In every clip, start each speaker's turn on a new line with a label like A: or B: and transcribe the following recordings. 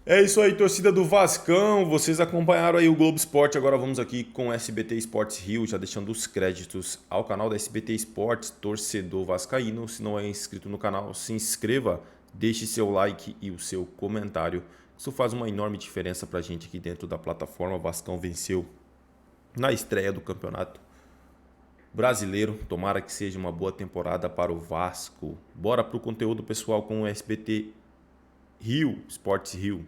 A: É isso aí, torcida do Vascão. Vocês acompanharam aí o Globo Esporte. Agora vamos aqui com o SBT Esportes Rio, já deixando os créditos ao canal da SBT Esportes, torcedor vascaíno. Se não é inscrito no canal, se inscreva, deixe seu like e o seu comentário. Isso faz uma enorme diferença pra gente aqui dentro da plataforma. O Vascão venceu na estreia do Campeonato Brasileiro. Tomara que seja uma boa temporada para o Vasco. Bora pro conteúdo, pessoal, com o SBT Rio, Esportes Rio.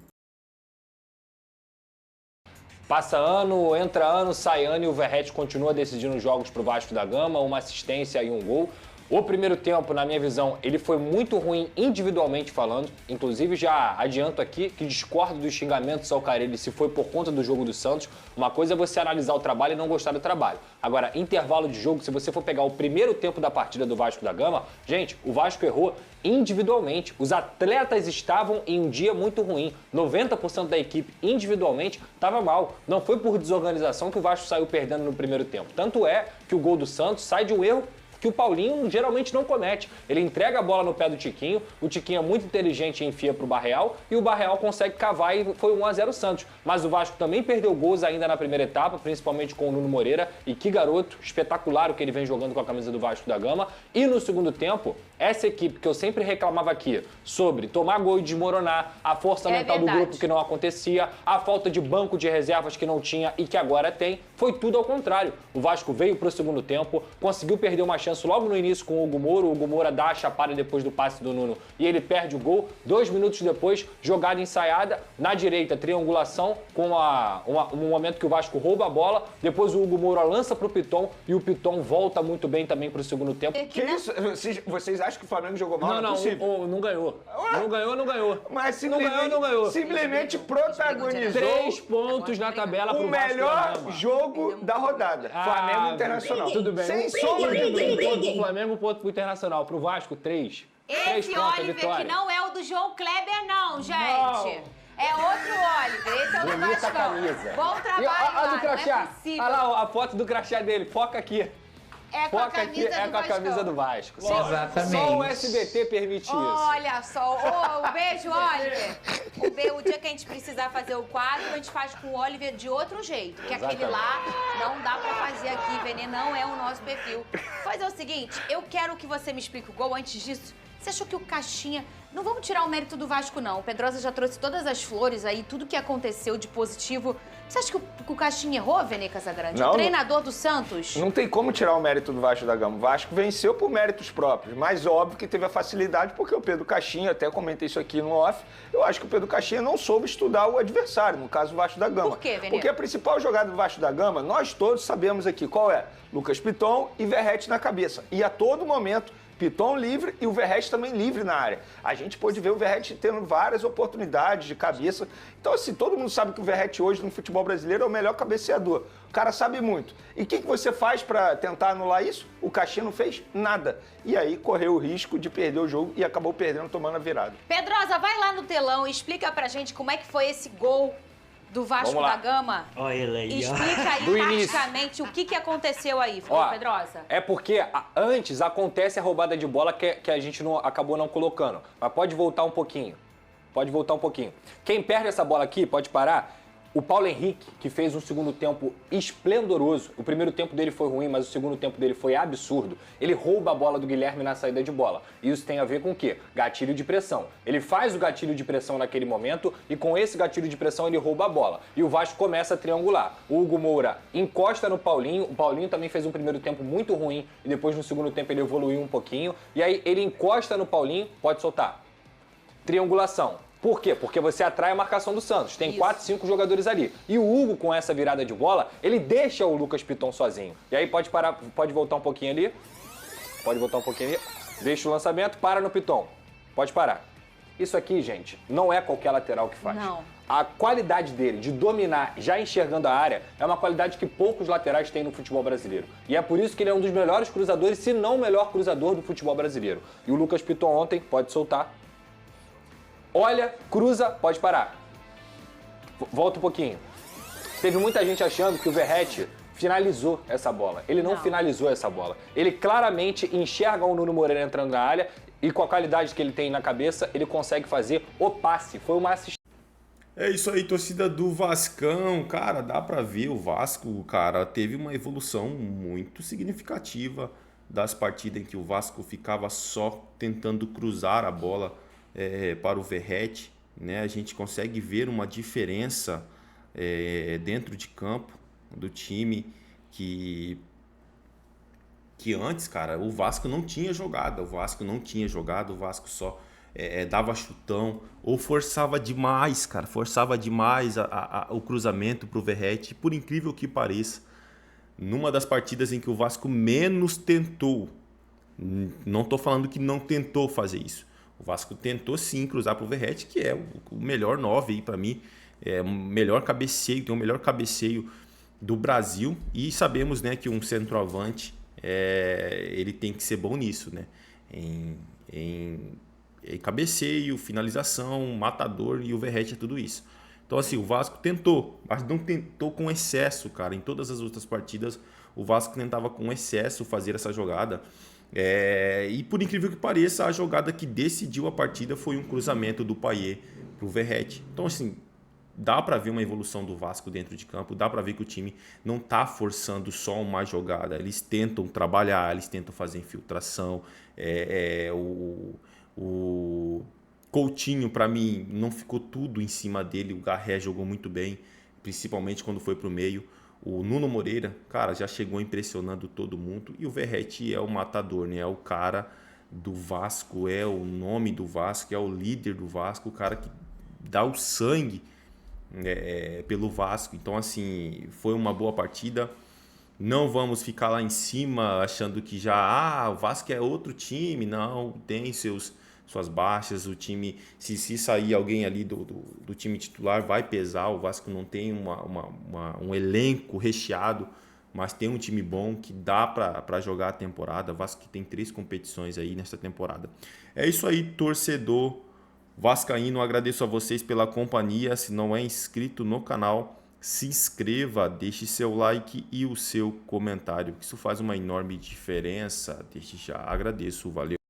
B: Passa ano, entra ano, sai ano e o Verratti continua decidindo jogos pro Vasco da Gama, uma assistência e um gol. O primeiro tempo, na minha visão, ele foi muito ruim individualmente falando. Inclusive, já adianto aqui que discordo dos xingamentos ao Carille se foi por conta do jogo do Santos. Uma coisa é você analisar o trabalho e não gostar do trabalho. Agora, intervalo de jogo, se você for pegar o primeiro tempo da partida do Vasco da Gama, gente, o Vasco errou individualmente. Os atletas estavam em um dia muito ruim. 90% da equipe individualmente estava mal. Não foi por desorganização que o Vasco saiu perdendo no primeiro tempo. Tanto é que o gol do Santos sai de um erro que o Paulinho geralmente não comete. Ele entrega a bola no pé do Tiquinho, o Tiquinho é muito inteligente e enfia pro Barreal, e o Barreal consegue cavar e foi 1-0 Santos. Mas o Vasco também perdeu gols ainda na primeira etapa, principalmente com o Nuno Moreira, e que garoto espetacular o que ele vem jogando com a camisa do Vasco da Gama. E no segundo tempo, essa equipe que eu sempre reclamava aqui sobre tomar gol e desmoronar, a força mental do grupo que não acontecia, a falta de banco de reservas que não tinha e que agora tem, foi tudo ao contrário. O Vasco veio pro segundo tempo, conseguiu perder uma chance logo no início com o Hugo Moura dá a chapada depois do passe do Nuno e ele perde o gol. 2 minutos depois, jogada ensaiada, na direita, triangulação, com um momento que o Vasco rouba a bola, depois o Hugo Moura lança pro Piton e o Piton volta muito bem também pro segundo tempo.
C: Que isso? Vocês acham que o Flamengo jogou mal?
B: Não ganhou. Não ganhou.
C: Mas não ganhou. Simplesmente protagonizou
B: 3 pontos na tabela pro
C: o
B: Vasco
C: melhor
B: da Gama.
C: jogo da rodada. Flamengo Internacional.
B: Tudo bem.
C: Sem sombra de dúvida.
B: Um ponto pro Flamengo, um ponto pro Internacional. Pro Vasco, 3.
D: Esse Oliver que não é o do João Kleber, não, gente. É outro Oliver. Esse é o do
B: Bonita
D: Vascão.
B: camisa.
D: Bom trabalho,
B: Olha do
D: Mário,
B: crachá.
D: não é possível.
B: Olha lá a foto do crachá dele. Foca aqui.
D: É com a
B: Foca aqui,
D: camisa
B: é
D: do
B: com a camisa
D: Vascão.
B: do Vasco.
E: Exatamente.
B: Só o SBT permite isso.
D: Olha só, um beijo, Oliver. O dia que a gente precisar fazer o quadro, a gente faz com o Oliver de outro jeito. Que aquele lá não dá pra fazer aqui, Venê, não é o nosso perfil. Pois é o seguinte, eu quero que você me explique o gol. Antes disso, você achou que o Caixinha... Não vamos tirar o mérito do Vasco, não. O Pedrosa já trouxe todas as flores aí, tudo que aconteceu de positivo. Você acha que o Caixinha errou, Venê Casagrande?
C: Não,
D: o treinador do Santos?
C: Não tem como tirar o mérito do Vasco da Gama. O Vasco venceu por méritos próprios, mas óbvio que teve a facilidade porque o Pedro Caixinha, até comentei isso aqui no off, eu acho que o Pedro Caixinha não soube estudar o adversário, no caso o Vasco da Gama.
D: Por quê, Venê?
C: Porque a principal jogada do Vasco da Gama, nós todos sabemos aqui qual é. Lucas Piton e Verratti na cabeça. E a todo momento, Piton livre e o Verratti também livre na área. A gente pôde ver o Verratti tendo várias oportunidades de cabeça. Então, assim, todo mundo sabe que o Verratti hoje no futebol brasileiro é o melhor cabeceador. O cara sabe muito. E o que você faz para tentar anular isso? O Caixinha não fez nada. E aí correu o risco de perder o jogo e acabou perdendo, tomando a virada.
D: Pedrosa, vai lá no telão e explica pra gente como é que foi esse gol do Vasco da Gama.
E: Olha ele aí, ó.
D: Explica aí taticamente o que aconteceu aí, Pedrosa.
B: É porque antes acontece a roubada de bola que a gente acabou não colocando. Mas pode voltar um pouquinho. Quem perde essa bola aqui, pode parar. O Paulo Henrique, que fez um segundo tempo esplendoroso. O primeiro tempo dele foi ruim, mas o segundo tempo dele foi absurdo. Ele rouba a bola do Guilherme na saída de bola. Isso tem a ver com o quê? Gatilho de pressão. Ele faz o gatilho de pressão naquele momento e com esse gatilho de pressão ele rouba a bola. E o Vasco começa a triangular. O Hugo Moura encosta no Paulinho. O Paulinho também fez um primeiro tempo muito ruim e depois no segundo tempo ele evoluiu um pouquinho. E aí ele encosta no Paulinho, pode soltar. Triangulação. Por quê? Porque você atrai a marcação do Santos. Tem 4, 5 jogadores ali. E o Hugo, com essa virada de bola, ele deixa o Lucas Piton sozinho. E aí pode parar, pode voltar um pouquinho ali. Deixa o lançamento, para no Piton. Pode parar. Isso aqui, gente, não é qualquer lateral que faz.
D: Não.
B: A qualidade dele de dominar já enxergando a área é uma qualidade que poucos laterais têm no futebol brasileiro. E é por isso que ele é um dos melhores cruzadores, se não o melhor cruzador do futebol brasileiro. E o Lucas Piton ontem, pode soltar. Olha, cruza, pode parar. Volta um pouquinho. Teve muita gente achando que o Verratti finalizou essa bola. Ele não finalizou essa bola. Ele claramente enxerga o Nuno Moreira entrando na área e com a qualidade que ele tem na cabeça, ele consegue fazer o passe. Foi uma assistência.
A: É isso aí, torcida do Vascão. Cara, dá pra ver o Vasco, cara, teve uma evolução muito significativa das partidas em que o Vasco ficava só tentando cruzar a bola para o Verratti, né? A gente consegue ver uma diferença dentro de campo do time que que antes, cara, o Vasco não tinha jogada, o Vasco não tinha jogado, o Vasco só dava chutão ou forçava demais, cara, forçava demais o cruzamento pro Verratti, por incrível que pareça, numa das partidas em que o Vasco menos tentou, não tô falando que não tentou fazer isso, o Vasco tentou sim cruzar pro Verratti, que é o melhor 9 aí pra mim, é o melhor cabeceio, tem o melhor cabeceio do Brasil, e sabemos, né, que um centroavante ele tem que ser bom nisso, né? Em cabeceio, finalização, matador, e o Verratti é tudo isso. Então assim, o Vasco tentou, mas não tentou com excesso, cara. Em todas as outras partidas, o Vasco tentava com excesso fazer essa jogada. E por incrível que pareça, a jogada que decidiu a partida foi um cruzamento do Payet pro Verratti. Então assim, dá para ver uma evolução do Vasco dentro de campo, dá para ver que o time não tá forçando só uma jogada, eles tentam trabalhar, eles tentam fazer infiltração. O Coutinho, para mim, não ficou tudo em cima dele, o Garré jogou muito bem, principalmente quando foi pro meio. O Nuno Moreira, cara, já chegou impressionando todo mundo, e o Verratti é o matador, né? É o cara do Vasco, é o nome do Vasco, é o líder do Vasco, o cara que dá o sangue pelo Vasco. Então assim, foi uma boa partida. Não vamos ficar lá em cima achando que já o Vasco é outro time. Não, tem suas baixas. O time, se sair alguém ali do time titular, vai pesar. O Vasco não tem um elenco recheado, mas tem um time bom que dá para jogar a temporada. O Vasco que tem 3 competições aí nessa temporada. É isso aí, torcedor vascaíno, agradeço a vocês pela companhia. Se não é inscrito no canal, se inscreva, deixe seu like e o seu comentário. Isso faz uma enorme diferença. Desde já agradeço, valeu.